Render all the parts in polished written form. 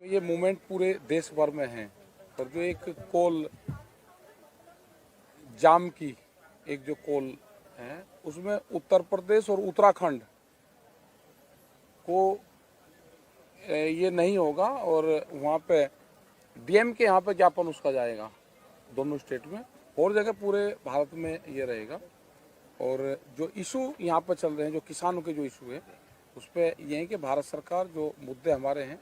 ये मूवमेंट पूरे देश भर में है और जो एक कोल जाम की एक जो कोल है उसमें उत्तर प्रदेश और उत्तराखंड को ये नहीं होगा और वहाँ पे डीएम के यहाँ पे ज्ञापन उसका जाएगा दोनों स्टेट में और जगह पूरे भारत में ये रहेगा। और जो इशू यहाँ पर चल रहे हैं जो किसानों के जो इशू है उस पर ये है कि भारत सरकार जो मुद्दे हमारे हैं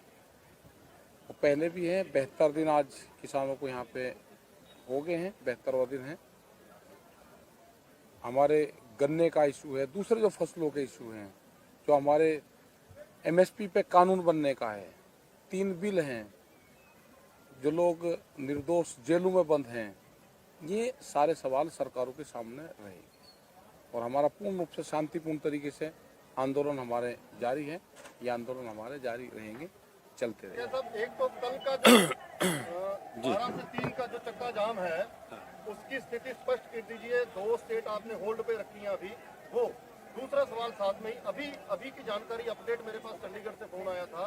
वो पहले भी हैं। 72 दिन आज किसानों को यहाँ पे हो गए हैं, 72वां दिन है। हमारे गन्ने का इशू है, दूसरे जो फसलों के इशू हैं, जो हमारे एमएसपी पे कानून बनने का है, 3 बिल हैं, जो लोग निर्दोष जेलों में बंद हैं, ये सारे सवाल सरकारों के सामने रहेंगे और हमारा पूर्ण रूप से शांतिपूर्ण तरीके से आंदोलन हमारे जारी है। ये आंदोलन हमारे जारी रहेंगे, चलते रहेंगे। सब एक तो कल का जो 12 से 3 का जो चक्का जाम है उसकी स्थिति स्पष्ट कर दीजिए। 2 स्टेट आपने होल्ड पे रखी है अभी। वो दूसरा सवाल साथ में ही अभी की जानकारी अपडेट मेरे पास चंडीगढ़ से फोन आया था।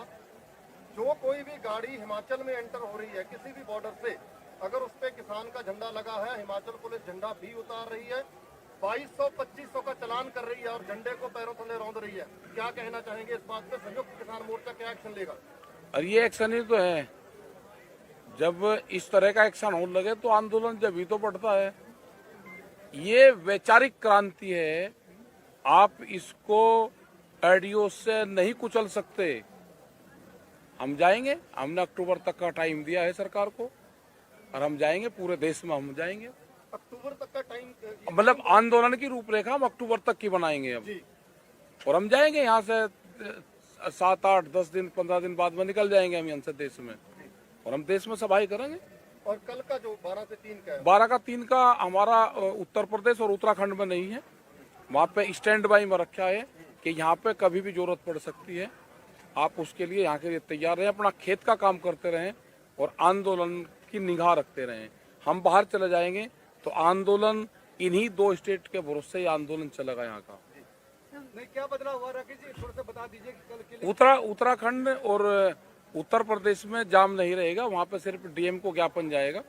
जो कोई भी गाड़ी हिमाचल में एंटर हो रही है किसी भी बॉर्डर से, अगर उस पे किसान का झंडा लगा है, हिमाचल पुलिस झंडा भी उतार रही है, 2200-2500 का चालान कर रही है और झंडे को पैरों तले रौंद रही है। क्या कहना चाहेंगे इस बात पे? संयुक्त किसान मोर्चा क्या एक्शन लेगा? और ये एक्शन ही तो है, जब इस तरह का एक्शन होने लगे तो आंदोलन जब ही तो बढ़ता है। ये वैचारिक क्रांति है, आप इसको एडियो से नहीं कुचल सकते। हम जाएंगे, हमने अक्टूबर तक का टाइम दिया है सरकार को और हम जाएंगे, पूरे देश में हम जाएंगे। अक्टूबर तक का टाइम मतलब आंदोलन की रूपरेखा हम अक्टूबर तक की बनाएंगे अब जी। और हम जाएंगे यहाँ से 7, 8, 10 दिन 15 दिन बाद में निकल जाएंगे हम यहाँ से देश में और हम देश में सभाएं करेंगे। और कल का जो 12 से 3 का है, 12 का 3 का हमारा उत्तर प्रदेश और उत्तराखंड में नहीं है, वहाँ पे स्टैंड बाई में रखा है कि यहाँ पे कभी भी जरूरत पड़ सकती है। आप उसके लिए यहाँ के लिए तैयार रहें, अपना खेत का काम करते रहें और आंदोलन की निगाह रखते रहें। हम बाहर चले जाएंगे तो आंदोलन इन्हीं 2 स्टेट के भरोसे ही आंदोलन चलेगा यहाँ का। नहीं, क्या बदलाव हुआ राकेश जी, थोड़ा सा बता दीजिए कि कल के लिए उत्तराखंड और उत्तर प्रदेश में जाम नहीं रहेगा, वहाँ पे सिर्फ डीएम को ज्ञापन जाएगा।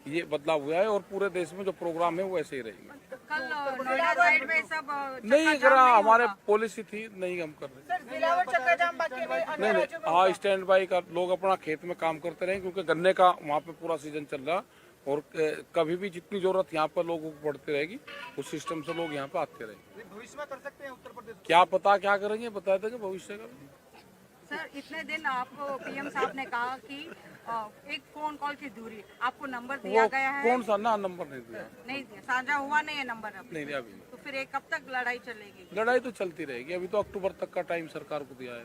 ये बदलाव हुआ है और पूरे देश में जो प्रोग्राम है वो ऐसे ही रहेंगे। कल नोएडा साइड में सब नहीं करा, हमारे पॉलिसी थी नहीं हम कर रहे। जिलावर चक्का जाम बाकी नहीं, हाँ स्टैंड बाई का लोग अपना खेत में काम करते रहे क्योंकि गन्ने का वहाँ पे पूरा सीजन चल रहा और कभी भी जितनी जरूरत यहाँ पर लोगों को पड़ती रहेगी उस सिस्टम से लोग यहाँ पे आते रहेंगे। भविष्य में कर सकते हैं उत्तर प्रदेश? क्या पता क्या करेंगे, बता देंगे भविष्य का। सर, इतने दिन आपको पीएम साहब ने कहा कि एक फोन कॉल की दूरी, आपको नंबर दिया गया है? कौन सा ना नंबर नहीं दिया? नहीं दिया, साझा हुआ नहीं है नंबर अब? नहीं अभी। तो फिर कब तक लड़ाई चलेगी? लड़ाई तो चलती रहेगी, अभी तो अक्टूबर तक का टाइम सरकार को दिया है,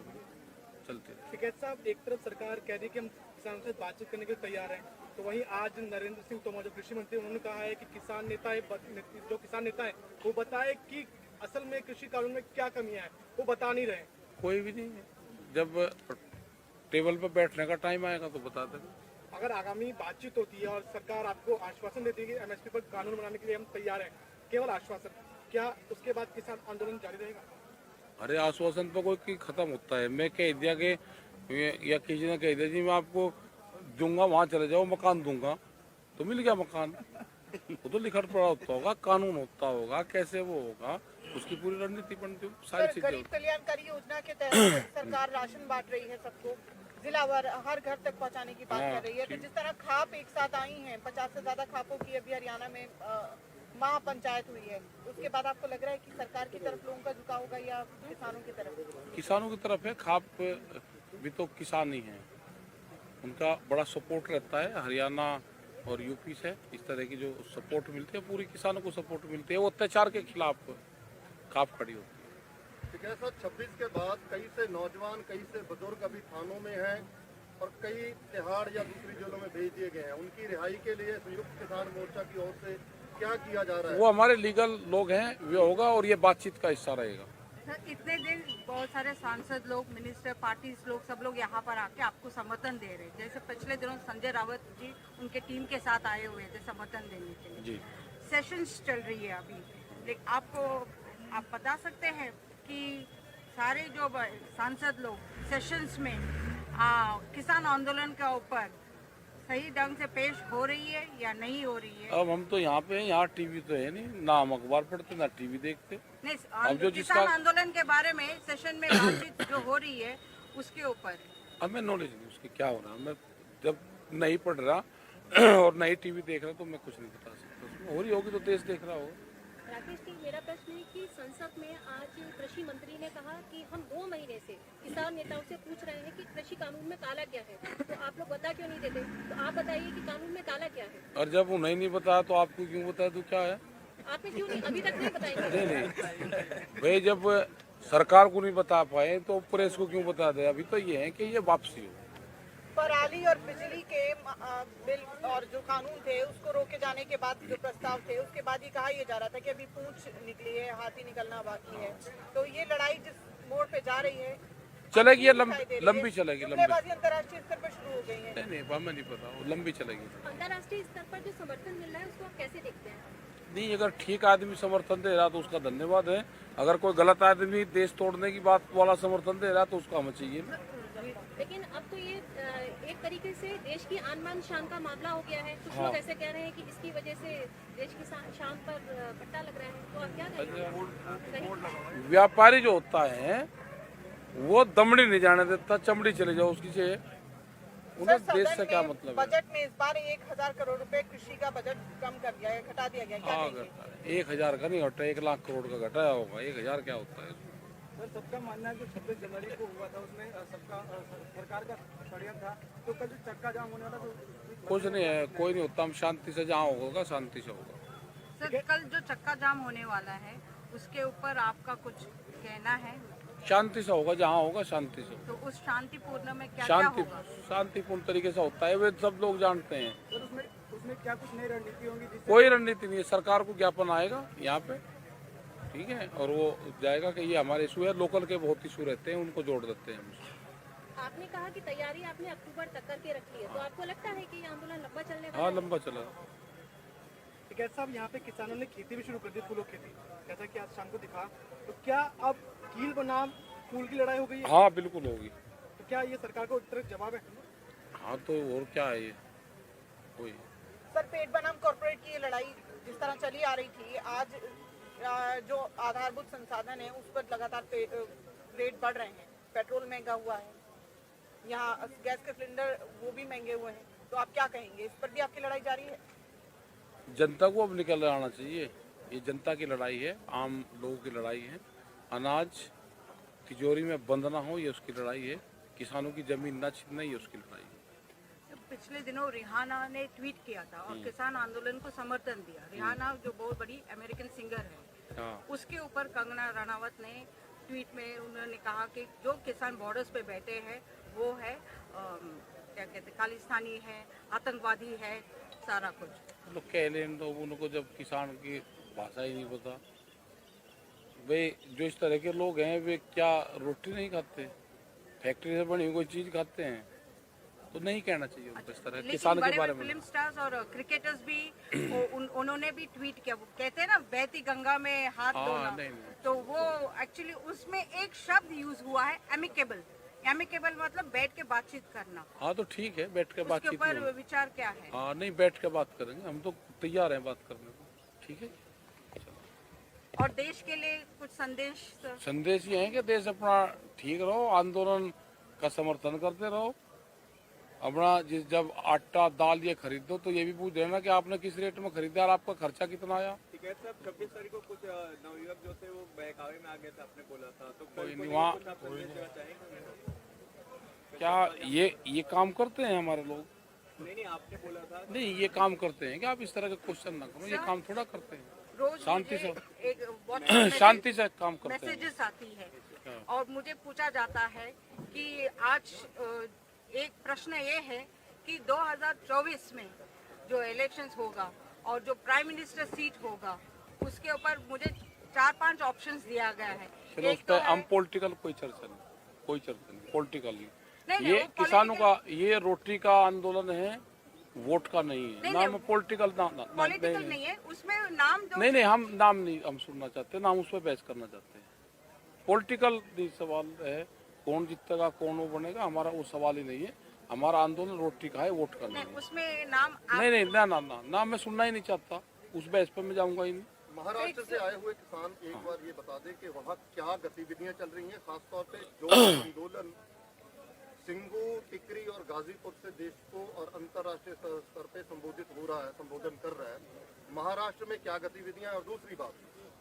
चलती रहेगी। टिकैत साहब, एक तरफ सरकार कह रही है कि हम किसानों से बातचीत करने के लिए तैयार हैं, तो वहीं आज नरेंद्र सिंह तोमर जो कृषि मंत्री उन्होंने कहा है कि किसान नेता है, जो किसान नेता है वो बताए कि असल में कृषि कानून में क्या कमियां हैं, वो बता नहीं रहे। कोई भी नहीं है, जब टेबल पे बैठने का टाइम आएगा तो बता देंगे। अगर आगामी बातचीत होती है और सरकार आपको आश्वासन देती है कि एमएसपी पर कानून बनाने के लिए हम तैयार हैं, केवल आश्वासन, क्या उसके बाद किसान आंदोलन जारी रहेगा? अरे आश्वासन तो कोई खत्म होता है। मैं कह दिया कि या किसी ने कह दिया जी मैं आपको दूंगा, वहाँ चले जाओ मकान दूंगा, तो मिल गया मकान। वो तो लिखट पड़ा होता होगा, कानून होता होगा, कैसे वो होगा, उसकी पूरी रणनीति बनती, सारी चीजें। गरीब कल्याणकारी योजना के तहत सरकार राशन बांट रही है सबको, जिलावार हर घर तक पहुंचाने की बात कर रही है। तो जिस तरह खाप एक साथ आई हैं, 50 से ज्यादा खापों की अभी हरियाणा में महापंचायत हुई है, उसके बाद आपको लग रहा है कि सरकार की तरफ लोगों का झुकाव होगा या किसानों की तरफ? किसानों की तरफ है, खाप भी तो किसान ही है, उनका बड़ा सपोर्ट रहता है। हरियाणा और यूपी से इस तरह की जो सपोर्ट मिलती है, पूरी किसानों को सपोर्ट मिलती है, वो अत्याचार के खिलाफ खाप खड़ी होती है। ठीक है सर, 26 के बाद कई से नौजवान, कई से बुजुर्ग अभी थानों में हैं और कई तिहाड़ या दूसरी जेलों में भेज दिए गए हैं। उनकी रिहाई के लिए संयुक्त किसान मोर्चा की ओर से क्या किया जा रहा है? वो हमारे लीगल लोग हैं, वे होगा और ये बातचीत का हिस्सा रहेगा। सर, इतने दिन बहुत सारे सांसद लोग, मिनिस्टर, पार्टी लोग, सब लोग यहाँ पर आके आपको समर्थन दे रहे हैं। जैसे पिछले दिनों संजय रावत जी उनके टीम के साथ आए हुए थे समर्थन देने के लिए। जी, सेशंस चल रही है अभी, लेकिन आप बता सकते हैं कि सारे जो सांसद लोग सेशंस में किसान आंदोलन के ऊपर सही ढंग से पेश हो रही है या नहीं हो रही है? अब हम तो यहाँ पे हैं, यहाँ टीवी तो है नहीं, ना हम अखबार पढ़ते ना टीवी देखते। नहीं, अब जो किसान जिसका आंदोलन के बारे में सेशन में बातचीत जो हो रही है उसके ऊपर हमें नॉलेज नहीं उसकी क्या हो रहा है। मैं जब नहीं पढ़ रहा और नहीं टीवी देख रहा तो मैं कुछ नहीं बता सकता। उसमें हो रही होगी तो देश देख रहा होगा। राकेश जी, मेरा प्रश्न है कि संसद में आज कृषि मंत्री ने कहा कि हम 2 महीने से किसान नेताओं से पूछ रहे हैं कि कृषि कानून में काला क्या है, तो आप लोग बता क्यों नहीं देते? तो आप बताइए कि कानून में काला क्या है। और जब उन्हें नहीं बताया तो आपको क्यों बताया तो क्या है? आपने क्यों नहीं अभी तक नहीं बताएंगे? नहीं भाई, जब सरकार को नहीं बता पाए तो प्रेस को क्यों बता दे? अभी तो ये है कि ये वापसी हो। पराली और बिजली के बिल और जो कानून थे उसको रोके जाने के बाद जो प्रस्ताव थे उसके बाद ये कहा यह जा रहा था कि अभी पूंछ निकली है, हाथी निकलना बाकी है। तो ये लड़ाई जिस मोड़ पे जा रही है चलेगी, ये दिखाई दे रही है। लंबी चलेगी। लंबी जुमलेबाजी अंतर्राष्ट्रीय स्तर पर शुरू हो गई है। नहीं, हमें नहीं पता, वो लंबी चलेगी। अंतर्राष्ट्रीय स्तर पर जो समर्थन मिल रहा है उसको आप कैसे देखते हैं? नहीं, अगर ठीक आदमी समर्थन दे रहा तो उसका धन्यवाद है। अगर कोई गलत आदमी देश तोड़ने की बात वाला समर्थन दे रहा तो उसका हमें चाहिए ना। लेकिन अब तो ये एक तरीके से देश की आन बान शान का मामला हो गया है। कुछ हाँ। लोग ऐसे कह रहे हैं कि इसकी वजह से देश की शान पर पट्टा लग रहा है, तो आप क्या कहेंगे? व्यापारी जो होता है वो दमड़ी नहीं जाने देता, चमड़ी चले जाओ उसकी से। उन्हें सर, देश सदन से क्या में मतलब है? बजट में इस बार 1000 करोड़ रुपए कृषि का बजट कम कर दिया है, घटा दिया गया। क्या हाँ, कहेंगे? घटा 1000 का नहीं घटा, 1 लाख करोड़ का घटाया होगा। 1000 क्या होता है? सर, सबका मानना है कि 26 जनवरी को हुआ था उसमें सबका सरकार का षड्यंत्र था, तो कल जो चक्का जाम होने वाला तो कुछ नहीं है, कोई नहीं होता। हम शांति से जहाँ होगा शांति से होगा। सर, कल जो चक्का जाम होने वाला है उसके ऊपर आपका कुछ कहना है? शांति से होगा, जहाँ होगा शांति से। तो उस शांतिपूर्ण में क्या क्या होगा? शांतिपूर्ण तरीके से होता है, वे सब लोग जानते हैं। सर उसमें क्या कुछ नई रणनीति होंगी जिससे कोई रणनीति नहीं है। सरकार को ज्ञापन आएगा यहाँ पे, ठीक है, और वो जाएगा कि ये हमारे इशू है। लोकल के बहुत इशू रहते हैं, उनको जोड़ देते हैं हम। आपने कहा कि तैयारी आपने अक्टूबर तक करके रखी है, तो आपको लगता है कि ये आंदोलन लंबा चलने वाला हाँ, है? लंबा चला। टिकैत साहब, यहाँ पे किसानों ने खेती भी शुरू कर दी, फूलों की खेती, जैसा कि आज शाम को दिखा। तो क्या अब कील बनाम फूल की लड़ाई हो गई है? हाँ, बिल्कुल होगी। तो क्या ये सरकार को एक तरह जवाब है? हाँ, तो और क्या है ये? कोई सर, पेट बनाम कॉर्पोरेट की ये लड़ाई जिस तरह चली आ रही थी, आज जो आधारभूत संसाधन है उस पर लगातार रेट बढ़ रहे हैं। पेट्रोल महंगा हुआ है, यहाँ गैस के सिलेंडर वो भी महंगे हुए हैं। तो आप क्या कहेंगे, इस पर भी आपकी लड़ाई जारी है? जनता को अब निकल आना चाहिए। ये जनता की लड़ाई है, आम लोगों की लड़ाई है। अनाज तिजोरी में बंद ना हो, ये उसकी लड़ाई है। किसानों की जमीन न छीनना, ये उसकी लड़ाई है। पिछले दिनों रिहाना ने ट्वीट किया था और किसान आंदोलन को समर्थन दिया। रिहाना जो बहुत बड़ी अमेरिकन सिंगर है, हाँ, उसके ऊपर कंगना रनावत ने ट्वीट में उन्होंने कहा कि जो किसान बॉर्डर्स पे बैठे हैं वो है क्या कहते हैं, खालिस्तानी है, आतंकवादी है, सारा कुछ। लोग कह लें तो उनको, जब किसान की भाषा ही नहीं पता। वे जो इस तरह के लोग हैं वे क्या रोटी नहीं खाते? फैक्ट्री से बनी हुई कोई चीज खाते हैं? तो नहीं कहना चाहिए उनको इस तरह लेकिन किसान के बड़े बारे बड़े में। फिल्म स्टार्स और क्रिकेटर्स भी उन्होंने भी ट्वीट किया। वो कहते हैं ना, बहती गंगा में हाथ हाँ, धोना, नहीं, नहीं। तो वो एक्चुअली उसमें एक शब्द यूज हुआ है, एमिकेबल। एमिकेबल मतलब बैठ के बातचीत करना। हाँ, तो ठीक है, बैठ के उसके बातचीत ऊपर करो। विचार क्या है? हाँ, नहीं, बैठ के बात करेंगे, हम तो तैयार हैं बात करने को। ठीक है। और देश के लिए कुछ संदेश सर? संदेश ये है कि देश अपना ठीक रहो, आंदोलन का समर्थन करते रहो। अपना जब आटा दाल ये खरीदो तो ये भी पूछ लेना कि आपने किस रेट में खरीदा और आपका खर्चा कितना आया। टिकैत साहब, 26 तारीख को कुछ नवयुवक जो थे वो बहकावे में आ गए थे, आपने बोला था, तो कोई कल नहीं, को वहाँ कुछ आप संदेश देना चाहेंगे? क्या ये काम करते हैं हमारे लोग? नहीं, आपने बोला था। नहीं, ये काम करते हैं कि आप इस तरह के क्वेश्चन ना करो। ये काम थोड़ा करते हैं, रोज शांति मुझे से एक WhatsApp शांति से काम करते हैं। मैसेजेस आती है और मुझे पूछा जाता है कि आज एक प्रश्न ये है कि 2024 में जो इलेक्शंस होगा और जो प्राइम मिनिस्टर सीट होगा उसके ऊपर मुझे 4-5 ऑप्शंस दिया गया है। चलो, उस एक तो पर है- हम पॉलिटिकल कोई चर्चा नहीं, पॉलिटिकल नहीं, नहीं। वो ये किसानों का, political- ये रोटी का आंदोलन है, वोट का नहीं है। नहीं, ना नहीं, में पॉलिटिकल पॉलिटिकल नहीं है, उसमें नाम जो नहीं, हम नाम नहीं हम सुनना चाहते, ना हम उस पर बहस करना चाहते हैं। पॉलिटिकल सवाल है, कौन जीतेगा कौन वो बनेगा हमारा वो सवाल ही नहीं है। हमारा आंदोलन रोटी का है, वोट करना नहीं, है। उसमें नाम नहीं नहीं ना ना ना ना मैं सुनना ही नहीं चाहता, उस बहस पे मैं जाऊंगा ही नहीं। महाराष्ट्र से आए हुए किसान एक बार ये बता दें कि वहाँ क्या गतिविधियां चल रही हैं, खासतौर पे जो आंदोलन सिंगू, टिकरी और गाजीपुर से देश को और अंतर्राष्ट्रीय स्तर पे संबोधन कर रहा है, महाराष्ट्र में क्या गतिविधियां? और दूसरी बात,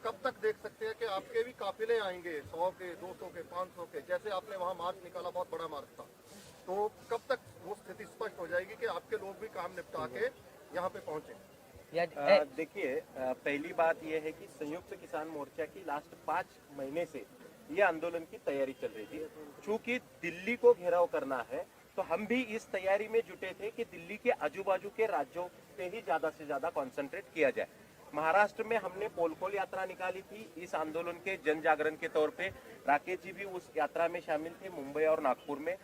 कब तक देख सकते हैं कि आपके भी काफिले आएंगे 100 के, 200 के, 500 के, जैसे आपने वहाँ मार्च निकाला, बहुत बड़ा मार्च था, तो कब तक वो स्थिति स्पष्ट हो जाएगी कि आपके लोग भी काम निपटा के यहाँ पे पहुंचे? देखिए, पहली बात यह है कि संयुक्त किसान मोर्चा की लास्ट 5 महीने से ये आंदोलन की तैयारी चल रही थी। चूंकि दिल्ली को घेराव करना है तो हम भी इस तैयारी में जुटे थे कि दिल्ली के आजू बाजू के राज्यों पे ही ज्यादा से ज्यादा कंसंट्रेट किया जाए। महाराष्ट्र में हमने पोलखोल यात्रा निकाली थी इस आंदोलन के जन जागरण के तौर पे। राकेश जी भी उस यात्रा में शामिल थे, मुंबई और नागपुर में।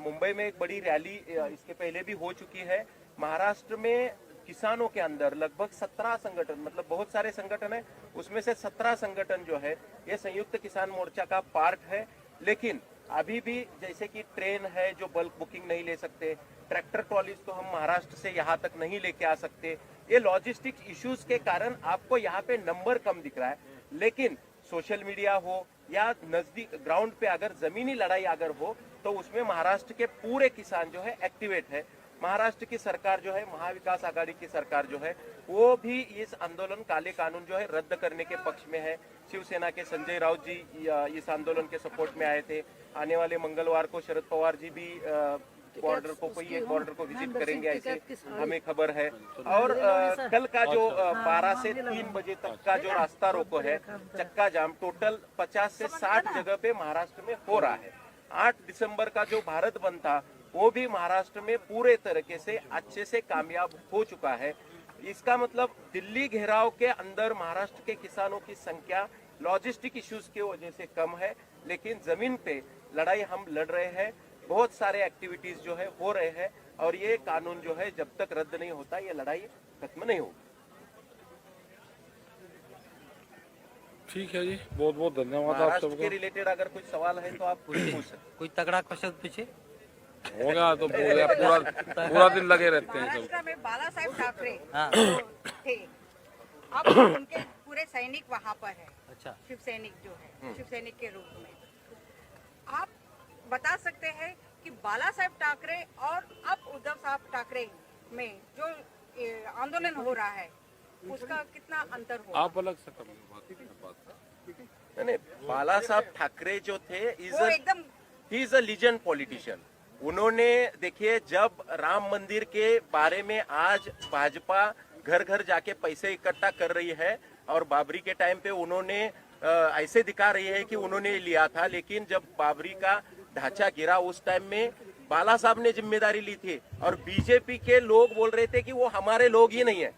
मुंबई में एक बड़ी रैली इसके पहले भी हो चुकी है। महाराष्ट्र में किसानों के अंदर लगभग 17 संगठन, मतलब बहुत सारे संगठन है, उसमें से 17 संगठन जो है ये संयुक्त किसान मोर्चा का पार्ट है। लेकिन अभी भी जैसे कि ट्रेन है जो बल्क बुकिंग नहीं ले सकते, ट्रैक्टर ट्रॉलीज तो हम महाराष्ट्र से यहाँ तक नहीं लेके आ सकते, ये लॉजिस्टिक्स इश्यूज के कारण आपको यहाँ पे नंबर कम दिख रहा है। लेकिन सोशल मीडिया हो या नजदीक ग्राउंड पे अगर जमीनी लड़ाई अगर हो तो उसमें महाराष्ट्र के पूरे किसान जो है एक्टिवेट है। महाराष्ट्र की सरकार जो है, महाविकास आघाड़ी की सरकार जो है, वो भी इस आंदोलन काले कानून जो है रद्द करने के पक्ष में है। शिवसेना के संजय राउत जी इस आंदोलन के सपोर्ट में आए थे। आने वाले मंगलवार को शरद पवार जी भी बॉर्डर को कोई एक बॉर्डर को विजिट करेंगे ऐसे हमें खबर है। और कल का जो 12 से 3 बजे तक का जो रास्ता रोको है, चक्का जाम, टोटल 50 से 60 जगह पे महाराष्ट्र में हो रहा है। 8 दिसंबर का जो भारत बंद था वो भी महाराष्ट्र में पूरे तरीके से अच्छे से कामयाब हो चुका है। इसका मतलब दिल्ली घेराव के अंदर महाराष्ट्र के किसानों की संख्या लॉजिस्टिक इश्यूज की वजह से कम है, लेकिन जमीन पे लड़ाई हम लड़ रहे हैं। बहुत सारे एक्टिविटीज जो है हो रहे हैं और ये कानून जो है जब तक रद्द नहीं होता ये लड़ाई खत्म नहीं होगी। ठीक है जी, बहुत बहुत धन्यवाद आप महाराष्ट्र सबको। के रिलेटेड अगर कुछ सवाल है तो आप पूछ सकते। कोई तगड़ा क्वेश्चन पूछे होगा तो पूरा पूरा दिन लगे रहते हैं सब। महाराष्ट्र में बाला साहेब ठाकरे हाँ। जो थे, अब उनके पूरे सैनिक वहाँ पर है। अच्छा। शिव सैनिक जो है, शिव सैनिक के रूप में आप बता सकते हैं कि बाला साहेब ठाकरे और अब उद्धव साहब ठाकरे में जो आंदोलन हो रहा है उसका कितना अंतर होगा? आप अलग से कर लो बात। नहीं, बाला साहब ठाकरे जो थे वो एकदम he is a legend politician. उन्होंने देखिए, जब राम मंदिर के बारे में आज भाजपा घर घर जाके पैसे इकट्ठा कर रही है और बाबरी के टाइम पे उन्होंने ऐसे दिखा रही है कि उन्होंने लिया था, लेकिन जब बाबरी का ढांचा गिरा उस टाइम में बाला साहब ने जिम्मेदारी ली थी और बीजेपी के लोग बोल रहे थे कि वो हमारे लोग ही नहीं है।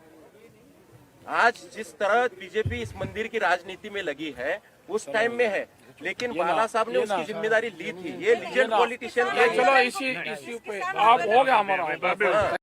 आज जिस तरह बीजेपी इस मंदिर की राजनीति में लगी है उस टाइम में है, लेकिन बाला साहब ने उसकी जिम्मेदारी ली थी। ये लीजेंड पॉलिटिशियन। चलो इसी पे आप हो गया हमारा।